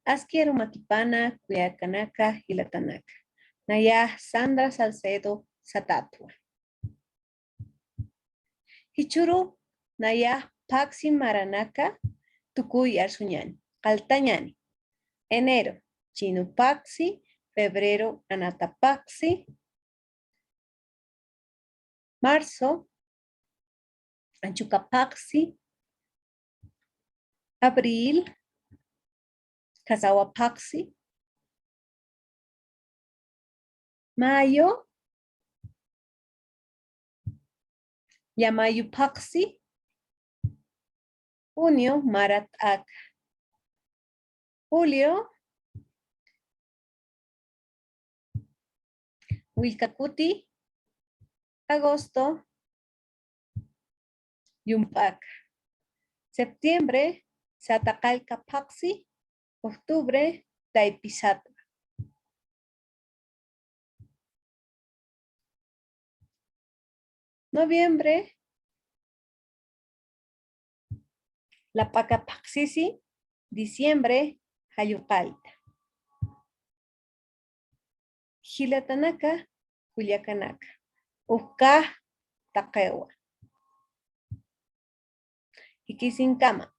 Asquiero Makipana, Cuyacanaka, Hilatanaka. Naya Sandra Salcedo Satatua. Hichuru Naya Paxi Maranaka, Tucuy Arsuñani. Caltañani. Enero, Chinupaxi. Febrero, Anatapaxi. Marzo, Anchucapaxi. Abril, Casahuapaxi. Mayo, Yamayupaxi. Junio, Maratac. Julio, Wilcacuti. Agosto, Yumpac. Septiembre, Satacalcapaxi. Octubre, Taipisatwa. Noviembre, La Pacapaxisi. Diciembre, Hayucalta. Gilatanaka, Culiacanaka. Ucá, Taquewa. Iquisincama.